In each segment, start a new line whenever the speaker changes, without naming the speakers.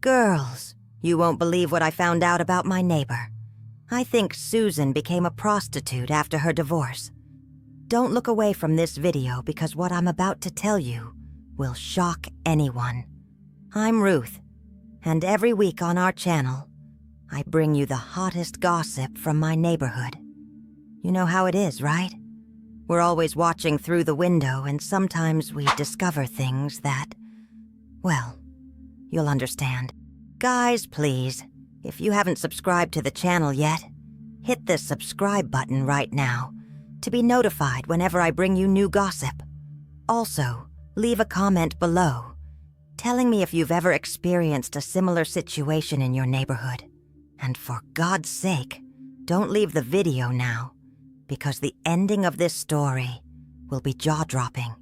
Girls, you won't believe what I found out about my neighbor. I think Susan became a prostitute after her divorce. Don't look away from this video because what I'm about to tell you will shock anyone. I'm Ruth, and every week on our channel, I bring you the hottest gossip from my neighborhood. You know how it is, right? We're always watching through the window, and sometimes we discover things that, well, you'll understand. Guys, please, if you haven't subscribed to the channel yet, hit the subscribe button right now to be notified whenever I bring you new gossip. Also, leave a comment below telling me if you've ever experienced a similar situation in your neighborhood. And for God's sake, don't leave the video now, because the ending of this story will be jaw-dropping.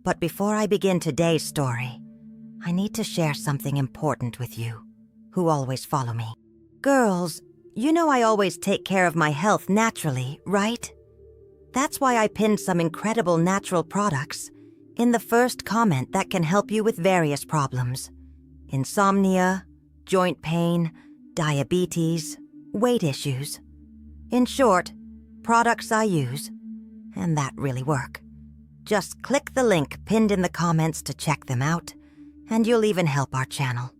But before I begin today's story, I need to share something important with you, who always follow me. Girls, you know I always take care of my health naturally, right? That's why I pinned some incredible natural products in the first comment that can help you with various problems. Insomnia, joint pain, diabetes, weight issues. In short, products I use, and that really work. Just click the link pinned in the comments to check them out, and you'll even help our channel.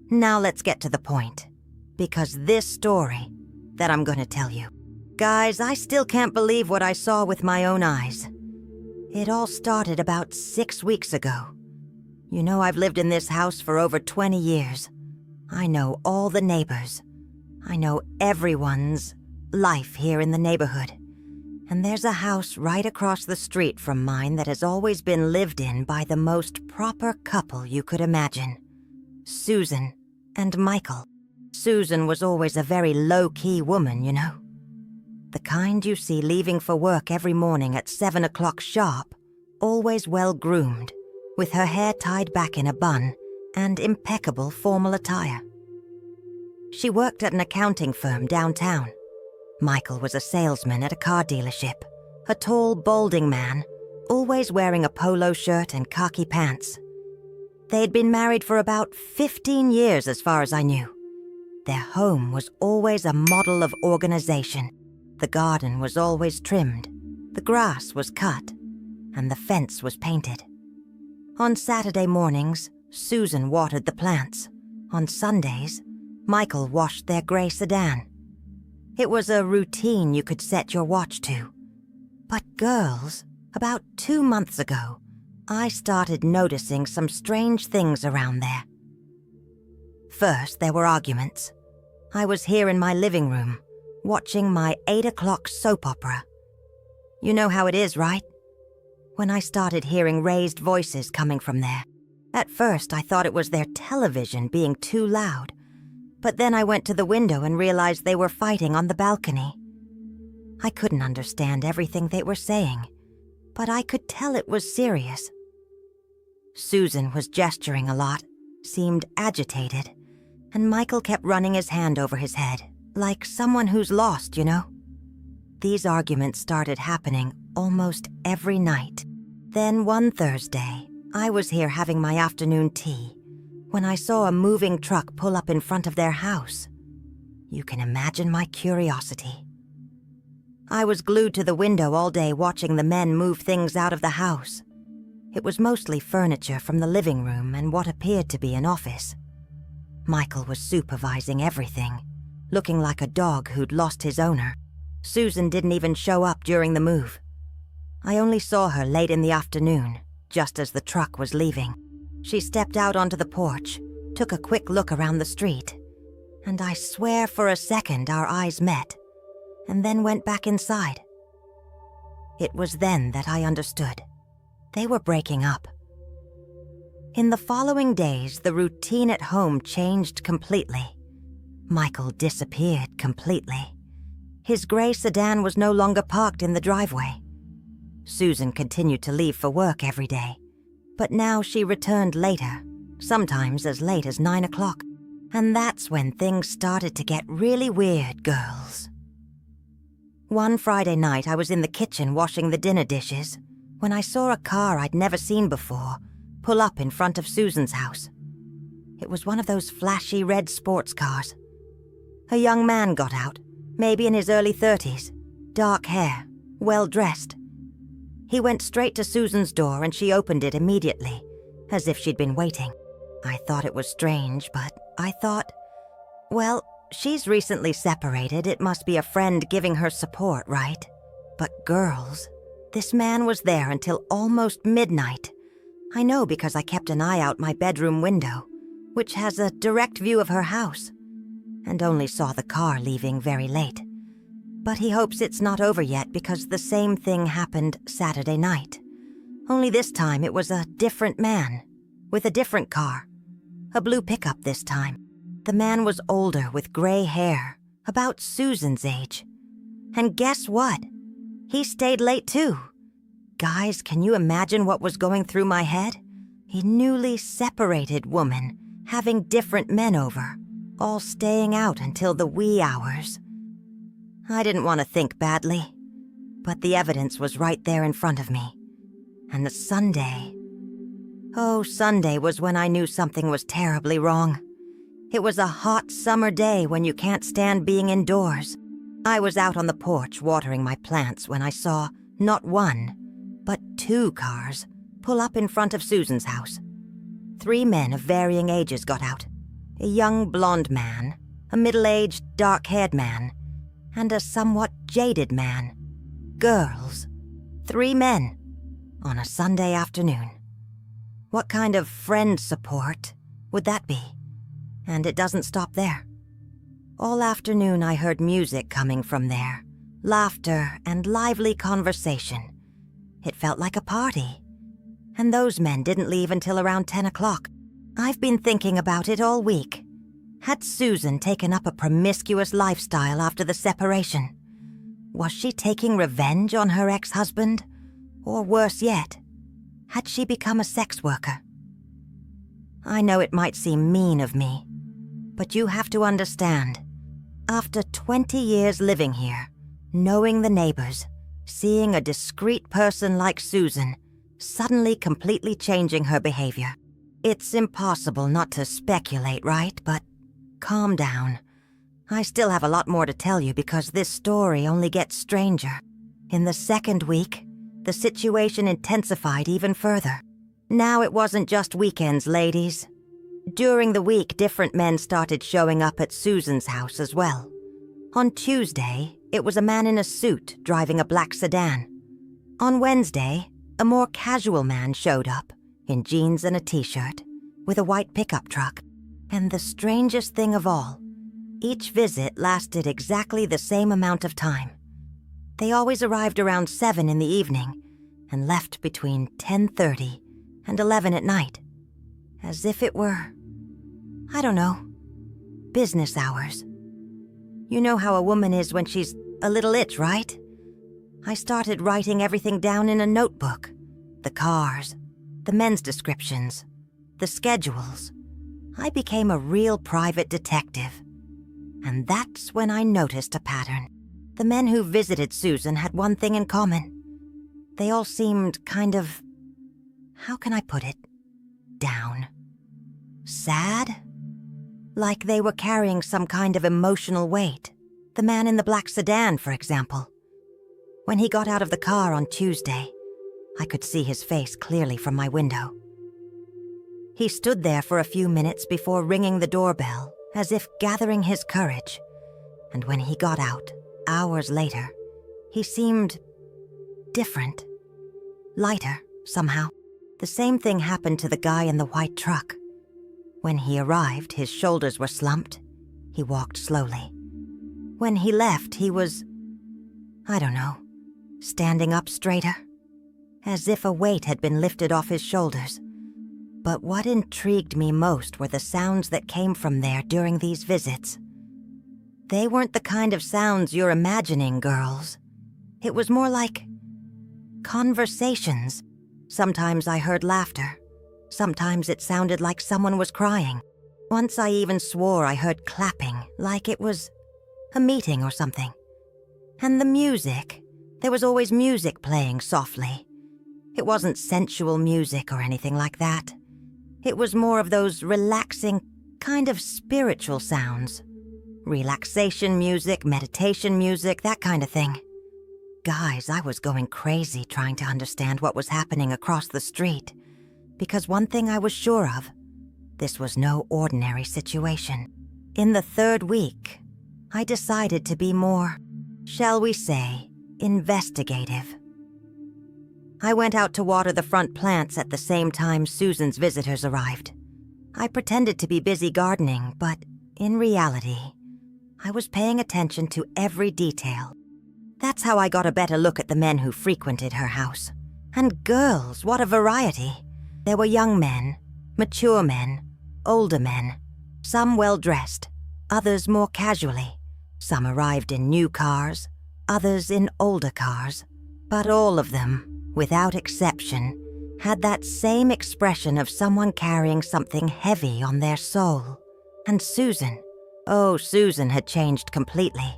Now let's get to the point, because this story that I'm going to tell you. Guys, I still can't believe what I saw with my own eyes. It all started about 6 weeks ago. You know, I've lived in this house for over 20 years. I know all the neighbors. I know everyone's life here in the neighborhood. And there's a house right across the street from mine that has always been lived in by the most proper couple you could imagine. Susan and Michael. Susan was always a very low-key woman, you know. The kind you see leaving for work every morning at 7 o'clock sharp, always well-groomed, with her hair tied back in a bun and impeccable formal attire. She worked at an accounting firm downtown. Michael was a salesman at a car dealership, a tall, balding man, always wearing a polo shirt and khaki pants. They'd been married for about 15 years as far as I knew. Their home was always a model of organization. The garden was always trimmed, the grass was cut, and the fence was painted. On Saturday mornings, Susan watered the plants. On Sundays, Michael washed their gray sedan. It was a routine you could set your watch to. But girls, about 2 months ago, I started noticing some strange things around there. First, there were arguments. I was here in my living room, watching my 8 o'clock soap opera. You know how it is, right? When I started hearing raised voices coming from there. At first, I thought it was their television being too loud. But then I went to the window and realized they were fighting on the balcony. I couldn't understand everything they were saying, but I could tell it was serious. Susan was gesturing a lot, seemed agitated, and Michael kept running his hand over his head, like someone who's lost, you know? These arguments started happening almost every night. Then one Thursday, I was here having my afternoon tea when I saw a moving truck pull up in front of their house. You can imagine my curiosity. I was glued to the window all day watching the men move things out of the house. It was mostly furniture from the living room and what appeared to be an office. Michael was supervising everything, looking like a dog who'd lost his owner. Susan didn't even show up during the move. I only saw her late in the afternoon, just as the truck was leaving. She stepped out onto the porch, took a quick look around the street, and I swear for a second our eyes met, and then went back inside. It was then that I understood. They were breaking up. In the following days, the routine at home changed completely. Michael disappeared completely. His gray sedan was no longer parked in the driveway. Susan continued to leave for work every day, but now she returned later, sometimes as late as 9 o'clock. And that's when things started to get really weird, girls. One Friday night, I was in the kitchen washing the dinner dishes when I saw a car I'd never seen before pull up in front of Susan's house. It was one of those flashy red sports cars. A young man got out, maybe in his early 30s, dark hair, well-dressed. He went straight to Susan's door and she opened it immediately, as if she'd been waiting. I thought it was strange, but I thought, well, she's recently separated. It must be a friend giving her support, right? But girls, this man was there until almost midnight. I know because I kept an eye out my bedroom window, which has a direct view of her house, and only saw the car leaving very late. But he hopes it's not over yet because the same thing happened Saturday night. Only this time it was a different man, with a different car. A blue pickup this time. The man was older with gray hair, about Susan's age. And guess what? He stayed late too. Guys, can you imagine what was going through my head? A newly separated woman, having different men over, all staying out until the wee hours. I didn't want to think badly, but the evidence was right there in front of me. And the Sunday... Oh, Sunday was when I knew something was terribly wrong. It was a hot summer day when you can't stand being indoors. I was out on the porch watering my plants when I saw not one, but 2 cars pull up in front of Susan's house. 3 men of varying ages got out. A young blonde man, a middle-aged, dark-haired man, and a somewhat jaded man. Girls. 3 men. On a Sunday afternoon. What kind of friend support would that be? And it doesn't stop there. All afternoon I heard music coming from there. Laughter and lively conversation. It felt like a party. And those men didn't leave until around 10 o'clock. I've been thinking about it all week. Had Susan taken up a promiscuous lifestyle after the separation? Was she taking revenge on her ex-husband? Or worse yet, had she become a sex worker? I know it might seem mean of me, but you have to understand. After 20 years living here, knowing the neighbors, seeing a discreet person like Susan suddenly completely changing her behavior, it's impossible not to speculate, right? But calm down. I still have a lot more to tell you because this story only gets stranger. In the second week, the situation intensified even further. Now it wasn't just weekends, ladies. During the week, different men started showing up at Susan's house as well. On Tuesday, it was a man in a suit driving a black sedan. On Wednesday, a more casual man showed up, in jeans and a t-shirt, with a white pickup truck. And the strangest thing of all, each visit lasted exactly the same amount of time. They always arrived around 7 in the evening and left between 10:30 and 11 at night, as if it were, I don't know, business hours. You know how a woman is when she's a little itch, right? I started writing everything down in a notebook. The cars, the men's descriptions, the schedules. I became a real private detective. And that's when I noticed a pattern. The men who visited Susan had one thing in common. They all seemed kind of, how can I put it, down. Sad? Like they were carrying some kind of emotional weight. The man in the black sedan, for example. When he got out of the car on Tuesday, I could see his face clearly from my window. He stood there for a few minutes before ringing the doorbell, as if gathering his courage. And when he got out, hours later, he seemed different. Lighter, somehow. The same thing happened to the guy in the white truck. When he arrived, his shoulders were slumped. He walked slowly. When he left, he was, I don't know, standing up straighter, as if a weight had been lifted off his shoulders. But what intrigued me most were the sounds that came from there during these visits. They weren't the kind of sounds you're imagining, girls. It was more like conversations. Sometimes I heard laughter. Sometimes it sounded like someone was crying. Once I even swore I heard clapping, like it was a meeting or something. And the music, there was always music playing softly. It wasn't sensual music or anything like that. It was more of those relaxing, kind of spiritual sounds. Relaxation music, meditation music, that kind of thing. Guys, I was going crazy trying to understand what was happening across the street. Because one thing I was sure of, this was no ordinary situation. In the third week, I decided to be more, shall we say, investigative. I went out to water the front plants at the same time Susan's visitors arrived. I pretended to be busy gardening, but in reality, I was paying attention to every detail. That's how I got a better look at the men who frequented her house. And girls, what a variety. There were young men, mature men, older men, some well-dressed, others more casually. Some arrived in new cars, others in older cars. But all of them, without exception, had that same expression of someone carrying something heavy on their soul. And Susan, Susan had changed completely.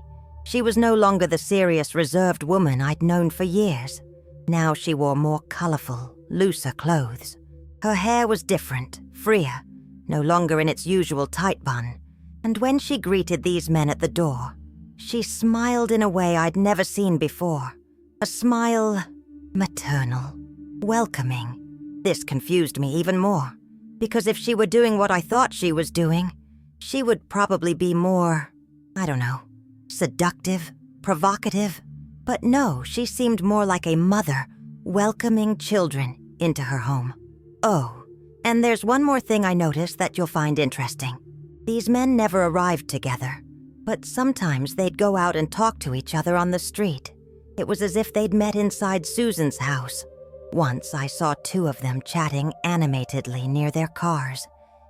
She was no longer the serious, reserved woman I'd known for years. Now she wore more colorful, looser clothes. Her hair was different, freer, no longer in its usual tight bun. And when she greeted these men at the door, she smiled in a way I'd never seen before. A smile, maternal, welcoming. This confused me even more, because if she were doing what I thought she was doing, she would probably be more, seductive, provocative. But no, she seemed more like a mother welcoming children into her home. Oh, and there's one more thing I noticed that you'll find interesting. These men never arrived together, but sometimes they'd go out and talk to each other on the street. It was as if they'd met inside Susan's house. Once I saw two of them chatting animatedly near their cars,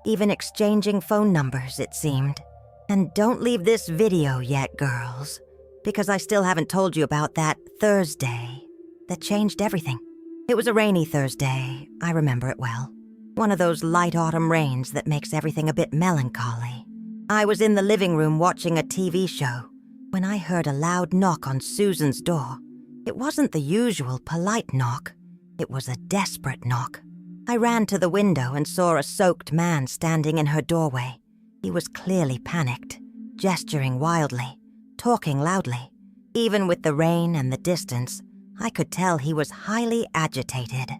even exchanging phone numbers, it seemed. And don't leave this video yet, girls, because I still haven't told you about that Thursday that changed everything. It was a rainy Thursday, I remember it well. One of those light autumn rains that makes everything a bit melancholy. I was in the living room watching a TV show when I heard a loud knock on Susan's door. It wasn't the usual polite knock. It was a desperate knock. I ran to the window and saw a soaked man standing in her doorway. He was clearly panicked, gesturing wildly, talking loudly. Even with the rain and the distance, I could tell he was highly agitated.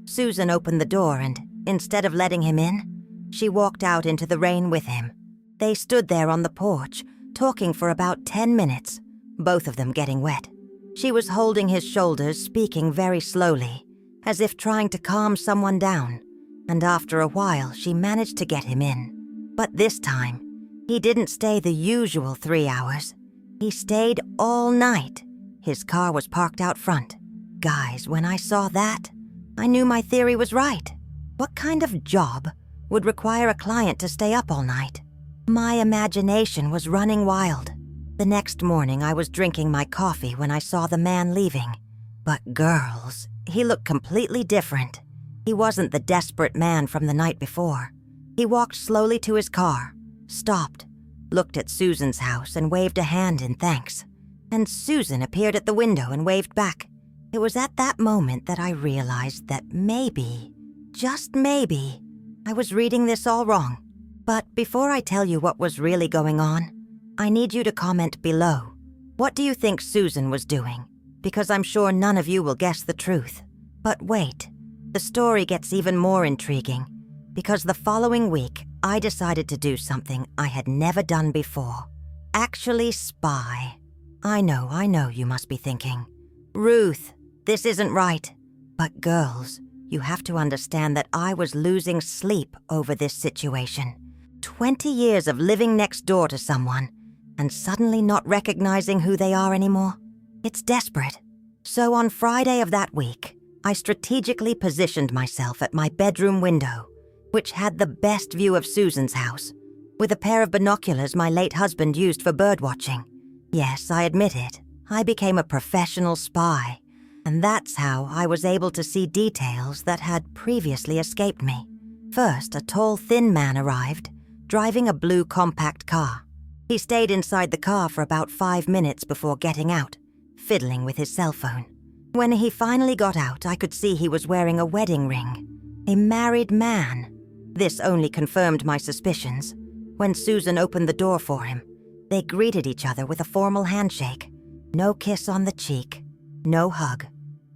Susan opened the door and, instead of letting him in, she walked out into the rain with him. They stood there on the porch, talking for about 10 minutes, both of them getting wet. She was holding his shoulders, speaking very slowly, as if trying to calm someone down, and after a while she managed to get him in. But this time, he didn't stay the usual 3 hours. He stayed all night. His car was parked out front. Guys, when I saw that, I knew my theory was right. What kind of job would require a client to stay up all night? My imagination was running wild. The next morning, I was drinking my coffee when I saw the man leaving. But girls, he looked completely different. He wasn't the desperate man from the night before. He walked slowly to his car, stopped, looked at Susan's house and waved a hand in thanks. And Susan appeared at the window and waved back. It was at that moment that I realized that maybe, just maybe, I was reading this all wrong. But before I tell you what was really going on, I need you to comment below. What do you think Susan was doing? Because I'm sure none of you will guess the truth. But wait, the story gets even more intriguing, because the following week, I decided to do something I had never done before. Actually spy. I know, you must be thinking, Ruth, this isn't right. But girls, you have to understand that I was losing sleep over this situation. 20 years of living next door to someone, and suddenly not recognizing who they are anymore. It's desperate. So on Friday of that week, I strategically positioned myself at my bedroom window, which had the best view of Susan's house, with a pair of binoculars my late husband used for birdwatching. Yes, I admit it, I became a professional spy, and that's how I was able to see details that had previously escaped me. First, a tall, thin man arrived, driving a blue compact car. He stayed inside the car for about 5 minutes before getting out, fiddling with his cell phone. When he finally got out, I could see he was wearing a wedding ring. A married man. This only confirmed my suspicions. When Susan opened the door for him, they greeted each other with a formal handshake. No kiss on the cheek, no hug.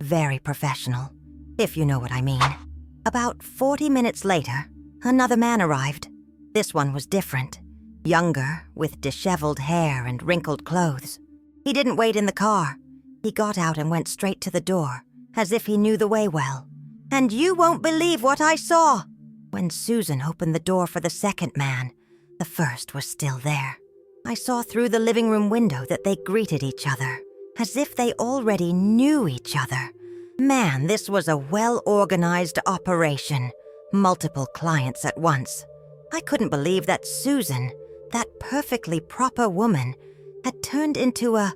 Very professional, if you know what I mean. About 40 minutes later, another man arrived. This one was different. Younger, with disheveled hair and wrinkled clothes. He didn't wait in the car. He got out and went straight to the door, as if he knew the way well. And you won't believe what I saw! When Susan opened the door for the second man, the first was still there. I saw through the living room window that they greeted each other, as if they already knew each other. Man, this was a well-organized operation. Multiple clients at once. I couldn't believe that Susan, that perfectly proper woman, had turned into a,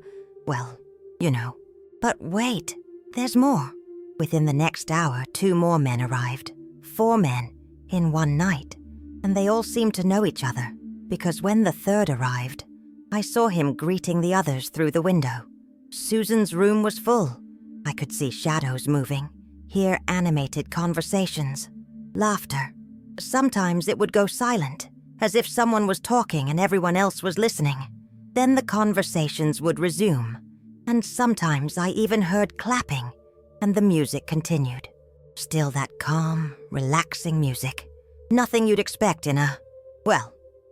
well, you know. But wait, there's more. Within the next hour, 2 more men arrived. 4 men, in one night. And they all seemed to know each other, because when the third arrived, I saw him greeting the others through the window. Susan's room was full. I could see shadows moving, hear animated conversations, laughter. Sometimes it would go silent, as if someone was talking and everyone else was listening. Then the conversations would resume, and sometimes I even heard clapping, and the music continued. Still that calm, relaxing music. Nothing you'd expect in a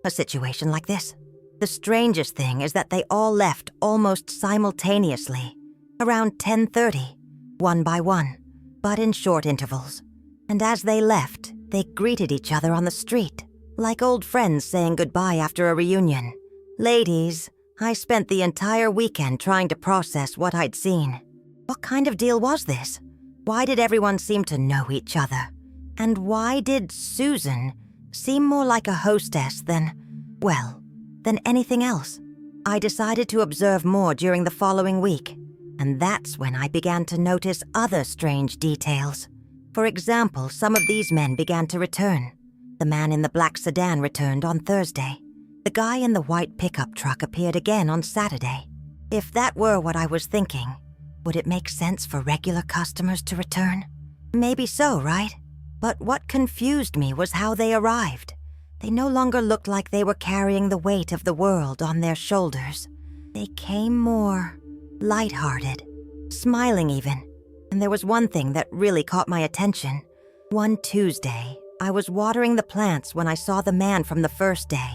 situation like this. The strangest thing is that they all left almost simultaneously, around 10:30, one by one, but in short intervals. And as they left, they greeted each other on the street, like old friends saying goodbye after a reunion. Ladies, I spent the entire weekend trying to process what I'd seen. What kind of deal was this? Why did everyone seem to know each other? And why did Susan seem more like a hostess than anything else? I decided to observe more during the following week, and that's when I began to notice other strange details. For example, some of these men began to return. The man in the black sedan returned on Thursday. The guy in the white pickup truck appeared again on Saturday. If that were what I was thinking, would it make sense for regular customers to return? Maybe so, right? But what confused me was how they arrived. They no longer looked like they were carrying the weight of the world on their shoulders. They came more lighthearted, smiling even. And there was one thing that really caught my attention. One Tuesday, I was watering the plants when I saw the man from the first day,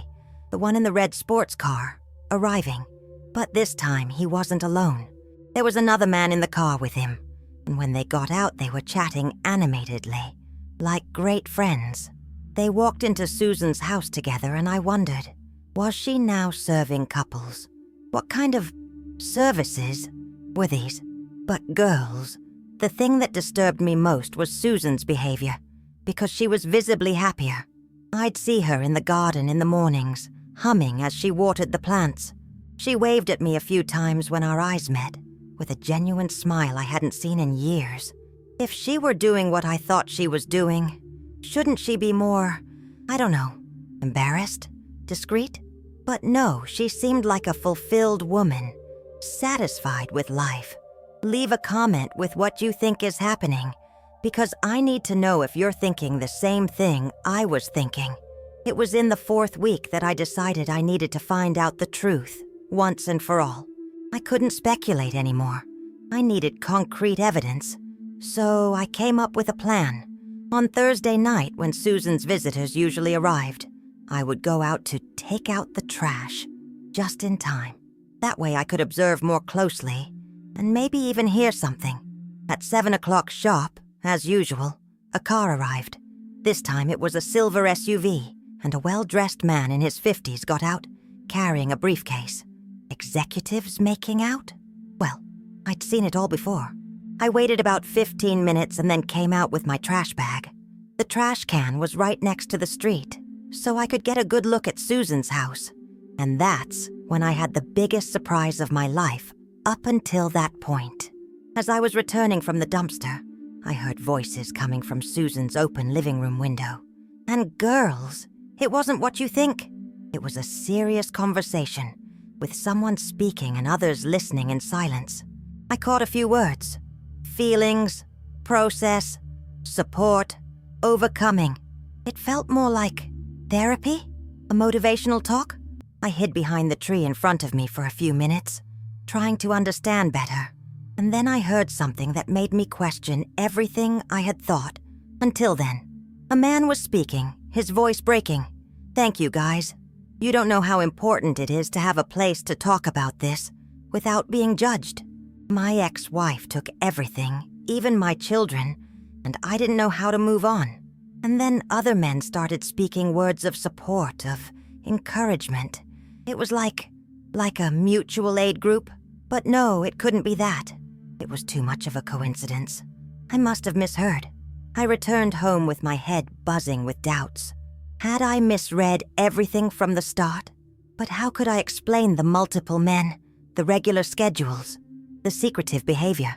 the one in the red sports car, arriving. But this time, he wasn't alone. There was another man in the car with him, and when they got out, they were chatting animatedly, like great friends. They walked into Susan's house together, and I wondered, was she now serving couples? What kind of services were these? But girls, the thing that disturbed me most was Susan's behavior, because she was visibly happier. I'd see her in the garden in the mornings, humming as she watered the plants. She waved at me a few times when our eyes met, with a genuine smile I hadn't seen in years. If she were doing what I thought she was doing, shouldn't she be more, embarrassed? Discreet? But no, she seemed like a fulfilled woman, satisfied with life. Leave a comment with what you think is happening, because I need to know if you're thinking the same thing I was thinking. It was in the 4th week that I decided I needed to find out the truth, once and for all. I couldn't speculate anymore. I needed concrete evidence. So I came up with a plan. On Thursday night, when Susan's visitors usually arrived, I would go out to take out the trash, just in time. That way I could observe more closely, and maybe even hear something. At 7 o'clock sharp, as usual, a car arrived. This time it was a silver SUV, and a well-dressed man in his 50s got out, carrying a briefcase. Executives making out? Well, I'd seen it all before. I waited about 15 minutes and then came out with my trash bag. The trash can was right next to the street, so I could get a good look at Susan's house. And that's when I had the biggest surprise of my life up until that point. As I was returning from the dumpster, I heard voices coming from Susan's open living room window. And girls, it wasn't what you think. It was a serious conversation, with someone speaking and others listening in silence. I caught a few words. Feelings, process, support, overcoming. It felt more like therapy, a motivational talk. I hid behind the tree in front of me for a few minutes, trying to understand better. And then I heard something that made me question everything I had thought. Until then, a man was speaking, his voice breaking. "Thank you, guys. You don't know how important it is to have a place to talk about this without being judged. My ex-wife took everything, even my children, and I didn't know how to move on. And then other men started speaking words of support, of encouragement. It was like a mutual aid group. But no, it couldn't be that. It was too much of a coincidence. I must have misheard. I returned home with my head buzzing with doubts. Had I misread everything from the start? But how could I explain the multiple men, the regular schedules, the secretive behavior?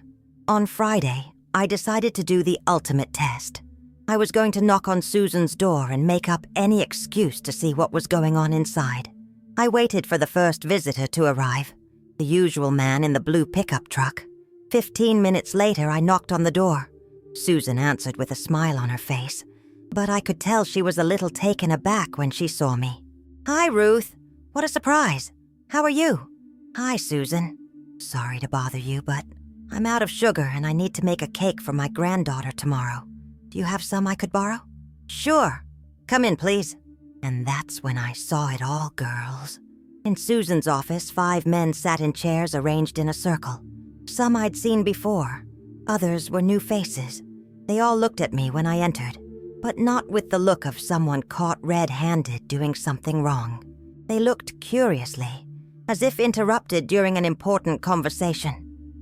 On Friday, I decided to do the ultimate test. I was going to knock on Susan's door and make up any excuse to see what was going on inside. I waited for the first visitor to arrive, the usual man in the blue pickup truck. 15 minutes later, I knocked on the door. Susan answered with a smile on her face, but I could tell she was a little taken aback when she saw me. "Hi, Ruth. What a surprise. How are you?" "Hi, Susan. Sorry to bother you, but I'm out of sugar and I need to make a cake for my granddaughter tomorrow. Do you have some I could borrow?" "Sure. Come in, please." And that's when I saw it all, girls. In Susan's office, 5 men sat in chairs arranged in a circle. Some I'd seen before. Others were new faces. They all looked at me when I entered, but not with the look of someone caught red-handed doing something wrong. They looked curiously, as if interrupted during an important conversation.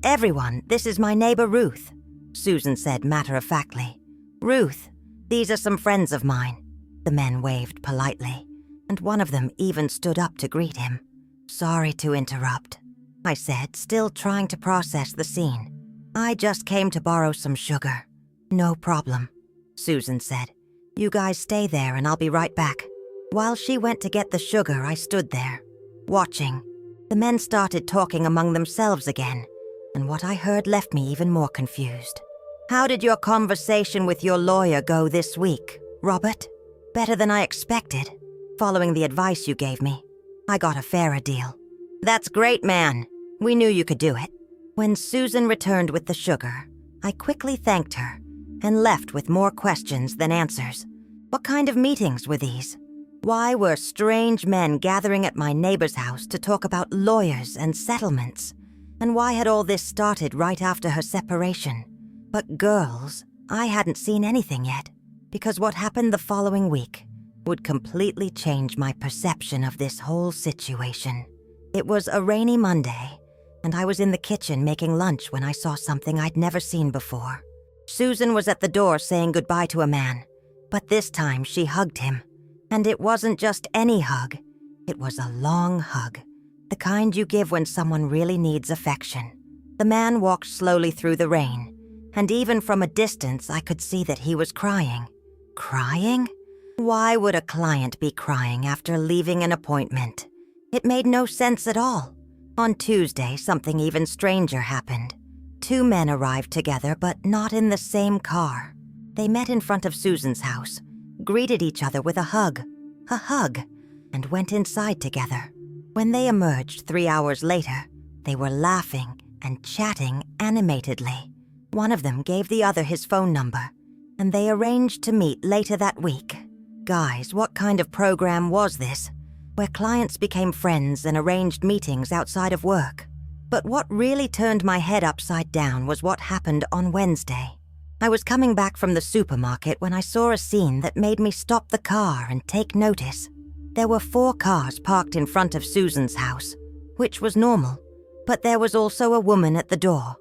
"Everyone, this is my neighbor Ruth," Susan said matter-of-factly. "Ruth, these are some friends of mine." The men waved politely, and one of them even stood up to greet him. "Sorry to interrupt," I said, still trying to process the scene. "I just came to borrow some sugar." "No problem," Susan said. "You guys stay there and I'll be right back." While she went to get the sugar, I stood there, watching. The men started talking among themselves again, and what I heard left me even more confused. "How did your conversation with your lawyer go this week, Robert?" "Better than I expected. Following the advice you gave me, I got a fairer deal." "That's great, man. We knew you could do it." When Susan returned with the sugar, I quickly thanked her and left with more questions than answers. What kind of meetings were these? Why were strange men gathering at my neighbor's house to talk about lawyers and settlements? And why had all this started right after her separation? But girls, I hadn't seen anything yet, because what happened the following week would completely change my perception of this whole situation. It was a rainy Monday, and I was in the kitchen making lunch when I saw something I'd never seen before. Susan was at the door saying goodbye to a man, but this time she hugged him. And it wasn't just any hug. It was a long hug, the kind you give when someone really needs affection. The man walked slowly through the rain, and even from a distance I could see that he was crying. Crying? Why would a client be crying after leaving an appointment? It made no sense at all. On Tuesday, something even stranger happened. 2 men arrived together, but not in the same car. They met in front of Susan's house, greeted each other with a hug, and went inside together. When they emerged 3 hours later, they were laughing and chatting animatedly. One of them gave the other his phone number, and they arranged to meet later that week. Guys, what kind of program was this, where clients became friends and arranged meetings outside of work? But what really turned my head upside down was what happened on Wednesday. I was coming back from the supermarket when I saw a scene that made me stop the car and take notice. There were 4 cars parked in front of Susan's house, which was normal, but there was also a woman at the door.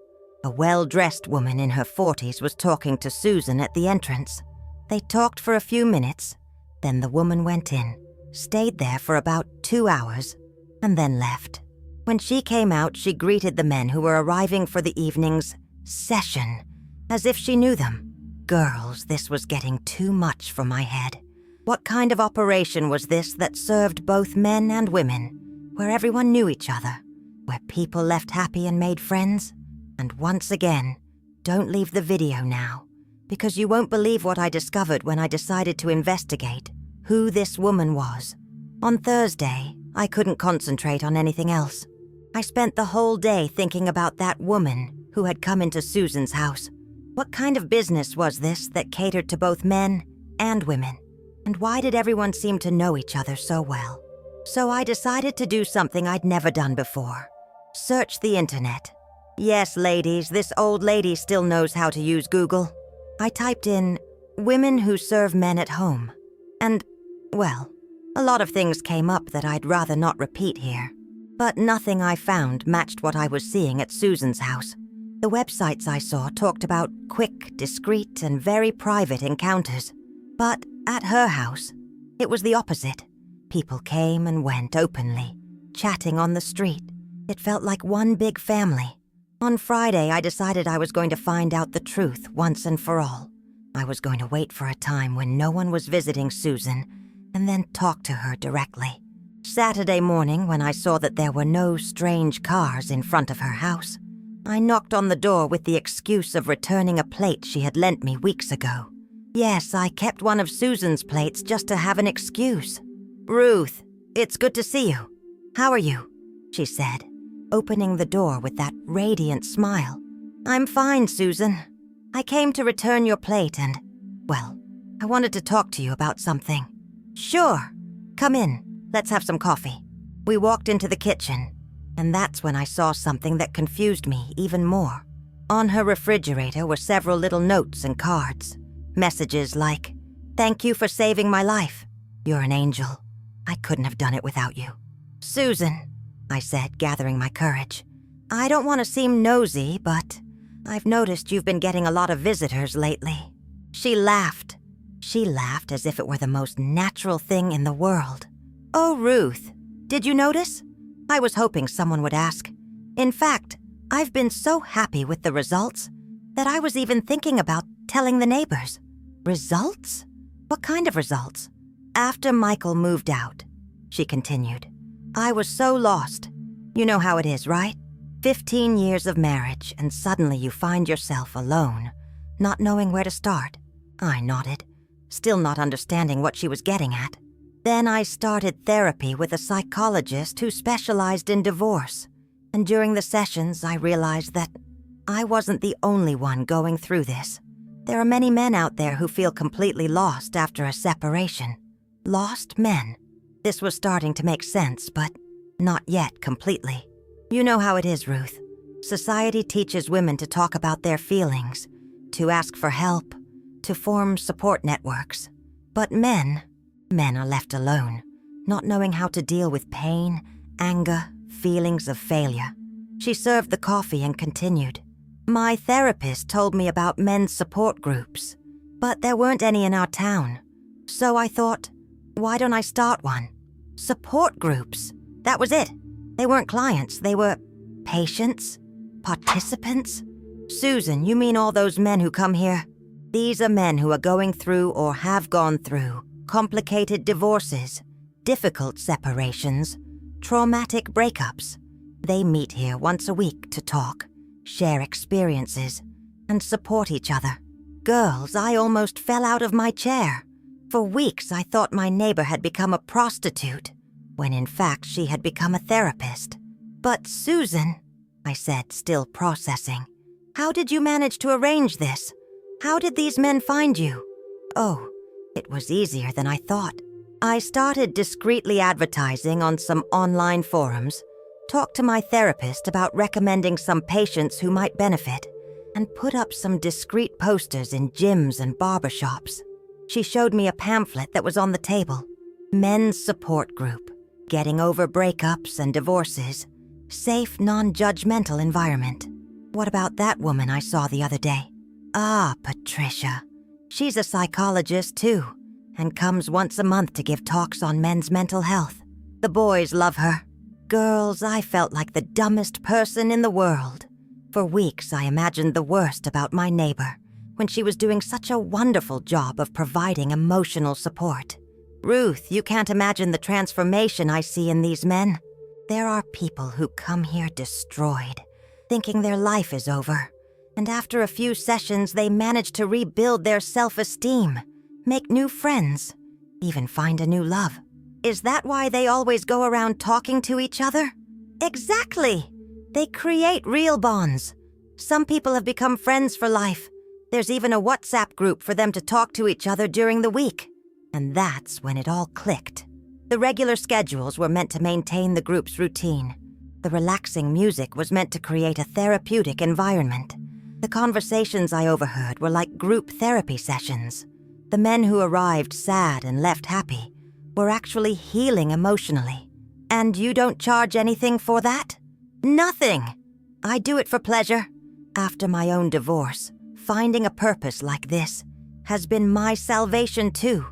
A well-dressed woman in her 40s was talking to Susan at the entrance. They talked for a few minutes, then the woman went in, stayed there for about 2 hours, and then left. When she came out, she greeted the men who were arriving for the evening's session, as if she knew them. Girls, this was getting too much for my head. What kind of operation was this that served both men and women, where everyone knew each other, where people left happy and made friends? And once again, don't leave the video now, because you won't believe what I discovered when I decided to investigate who this woman was. On Thursday, I couldn't concentrate on anything else. I spent the whole day thinking about that woman who had come into Susan's house. What kind of business was this that catered to both men and women? And why did everyone seem to know each other so well? So I decided to do something I'd never done before. Search the internet. Yes, ladies, this old lady still knows how to use Google. I typed in, women who serve men at home. And, well, a lot of things came up that I'd rather not repeat here. But nothing I found matched what I was seeing at Susan's house. The websites I saw talked about quick, discreet, and very private encounters. But at her house, it was the opposite. People came and went openly, chatting on the street. It felt like one big family. On Friday, I decided I was going to find out the truth once and for all. I was going to wait for a time when no one was visiting Susan, and then talk to her directly. Saturday morning, when I saw that there were no strange cars in front of her house, I knocked on the door with the excuse of returning a plate she had lent me weeks ago. Yes, I kept one of Susan's plates just to have an excuse. "Ruth, it's good to see you. How are you?" she said, opening the door with that radiant smile. "I'm fine, Susan. I came to return your plate and, well, I wanted to talk to you about something." "Sure. Come in. Let's have some coffee." We walked into the kitchen, and that's when I saw something that confused me even more. On her refrigerator were several little notes and cards. Messages like, "Thank you for saving my life. You're an angel. I couldn't have done it without you." "Susan," I said, gathering my courage, "I don't want to seem nosy, but I've noticed you've been getting a lot of visitors lately." She laughed. She laughed as if it were the most natural thing in the world. "Oh, Ruth, did you notice? I was hoping someone would ask. In fact, I've been so happy with the results that I was even thinking about telling the neighbors." "Results? What kind of results?" "After Michael moved out," she continued, "I was so lost. You know how it is, right? 15 years of marriage, and suddenly you find yourself alone, not knowing where to start." I nodded, still not understanding what she was getting at. Then I started therapy with a psychologist who specialized in divorce, and during the sessions I realized that I wasn't the only one going through this. There are many men out there who feel completely lost after a separation. Lost men. This was starting to make sense, but not yet completely. You know how it is, Ruth. Society teaches women to talk about their feelings, to ask for help, to form support networks. But men are left alone, not knowing how to deal with pain, anger, feelings of failure. She served the coffee and continued. "My therapist told me about men's support groups, but there weren't any in our town. So I thought, why don't I start one? Support groups. That was it. They weren't clients, they were patients, participants. Susan, you mean all those men who come here? These are men who are going through or have gone through complicated divorces, difficult separations, traumatic breakups. They meet here once a week to talk, share experiences, and support each other. Girls, I almost fell out of my chair. For weeks, I thought my neighbor had become a prostitute, when in fact she had become a therapist. But Susan," I said, still processing, "how did you manage to arrange this? How did these men find you?" "Oh, it was easier than I thought. I started discreetly advertising on some online forums, talked to my therapist about recommending some patients who might benefit, and put up some discreet posters in gyms and barbershops. She showed me a pamphlet that was on the table. Men's support group, getting over breakups and divorces, safe, non-judgmental environment. What about that woman I saw the other day? Ah, Patricia. She's a psychologist too, and comes once a month to give talks on men's mental health. The boys love her. Girls, I felt like the dumbest person in the world. For weeks, I imagined the worst about my neighbor, when she was doing such a wonderful job of providing emotional support. Ruth, you can't imagine the transformation I see in these men. There are people who come here destroyed, thinking their life is over, And after a few sessions, they managed to rebuild their self-esteem, make new friends, even find a new love. Is that why they always go around talking to each other? Exactly! They create real bonds. Some people have become friends for life. There's even a WhatsApp group for them to talk to each other during the week. And that's when it all clicked. The regular schedules were meant to maintain the group's routine. The relaxing music was meant to create a therapeutic environment. The conversations I overheard were like group therapy sessions. The men who arrived sad and left happy were actually healing emotionally. And you don't charge anything for that? Nothing! I do it for pleasure. After my own divorce, finding a purpose like this has been my salvation too.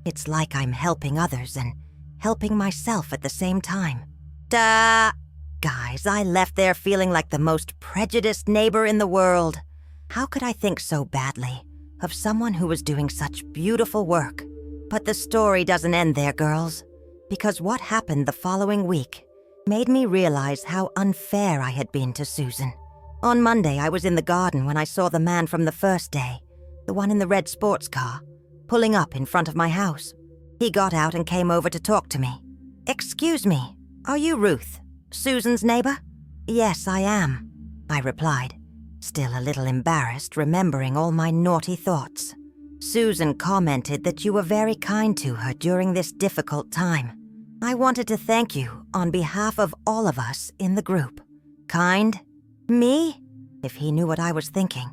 It's like I'm helping others and helping myself at the same time. Guys, I left there feeling like the most prejudiced neighbor in the world. How could I think so badly of someone who was doing such beautiful work? But the story doesn't end there, girls, because what happened the following week made me realize how unfair I had been to Susan. On Monday, I was in the garden when I saw the man from the first day, the one in the red sports car, pulling up in front of my house. He got out and came over to talk to me. "Excuse me, are you Ruth, Susan's neighbor?" "Yes, I am," I replied, still a little embarrassed, remembering all my naughty thoughts. "Susan commented that you were very kind to her during this difficult time. I wanted to thank you on behalf of all of us in the group." "Kind? Me?" If he knew what I was thinking.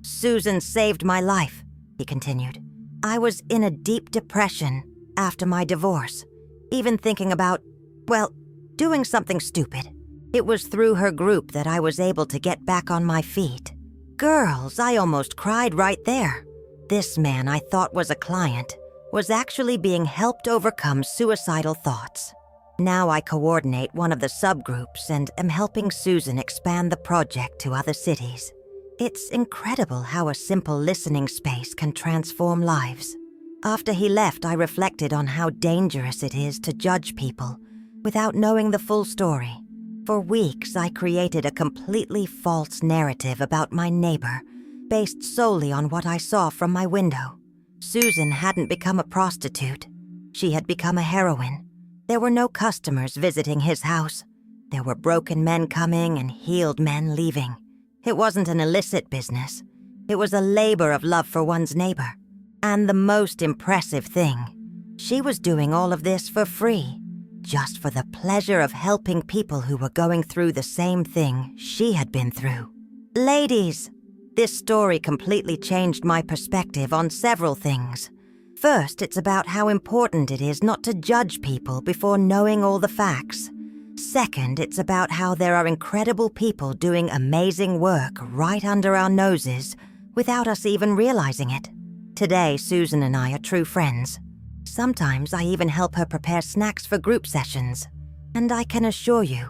"Susan saved my life," he continued. "I was in a deep depression after my divorce, even thinking about, well, doing something stupid. It was through her group that I was able to get back on my feet." Girls, I almost cried right there. This man I thought was a client was actually being helped overcome suicidal thoughts. Now I coordinate one of the subgroups and am helping Susan expand the project to other cities. It's incredible how a simple listening space can transform lives. After he left, I reflected on how dangerous it is to judge people without knowing the full story. For weeks, I created a completely false narrative about my neighbor, based solely on what I saw from my window. Susan hadn't become a prostitute. She had become a heroine. There were no customers visiting his house. There were broken men coming and healed men leaving. It wasn't an illicit business. It was a labor of love for one's neighbor. And the most impressive thing, she was doing all of this for free, just for the pleasure of helping people who were going through the same thing she had been through. Ladies, this story completely changed my perspective on several things. First, it's about how important it is not to judge people before knowing all the facts. Second, it's about how there are incredible people doing amazing work right under our noses without us even realizing it. Today, Susan and I are true friends. Sometimes I even help her prepare snacks for group sessions. And I can assure you,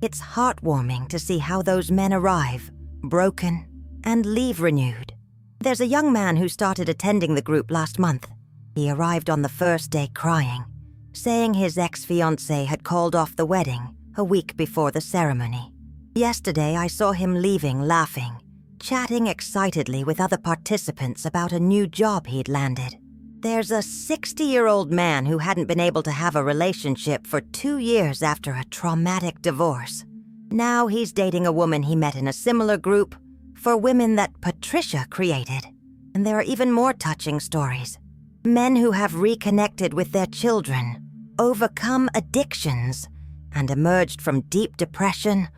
it's heartwarming to see how those men arrive, broken, and leave renewed. There's a young man who started attending the group last month. He arrived on the first day crying, saying his ex-fiancée had called off the wedding a week before the ceremony. Yesterday, I saw him leaving laughing, chatting excitedly with other participants about a new job he'd landed. There's a 60-year-old man who hadn't been able to have a relationship for 2 years after a traumatic divorce. Now he's dating a woman he met in a similar group for women that Patricia created. And there are even more touching stories. Men who have reconnected with their children, overcome addictions, and emerged from deep depression,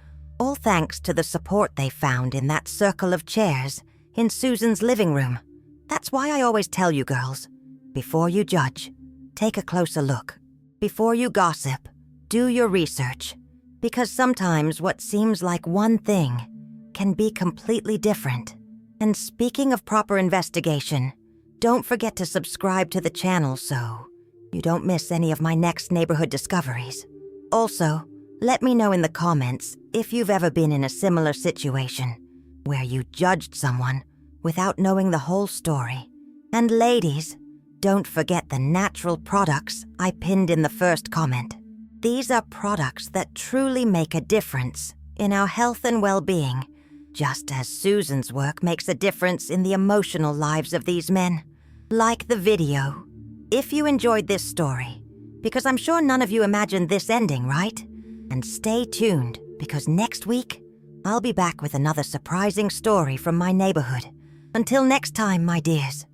all thanks to the support they found in that circle of chairs in Susan's living room. That's why I always tell you girls, before you judge, take a closer look. Before you gossip, do your research. Because sometimes what seems like one thing can be completely different. And speaking of proper investigation, don't forget to subscribe to the channel so you don't miss any of my next neighborhood discoveries. Also, let me know in the comments if you've ever been in a similar situation where you judged someone without knowing the whole story. And ladies, don't forget the natural products I pinned in the first comment. These are products that truly make a difference in our health and well-being. just as Susan's work makes a difference in the emotional lives of these men. Like the video. If you enjoyed this story, because I'm sure none of you imagined this ending, right? And stay tuned, because next week, I'll be back with another surprising story from my neighborhood. Until next time, my dears.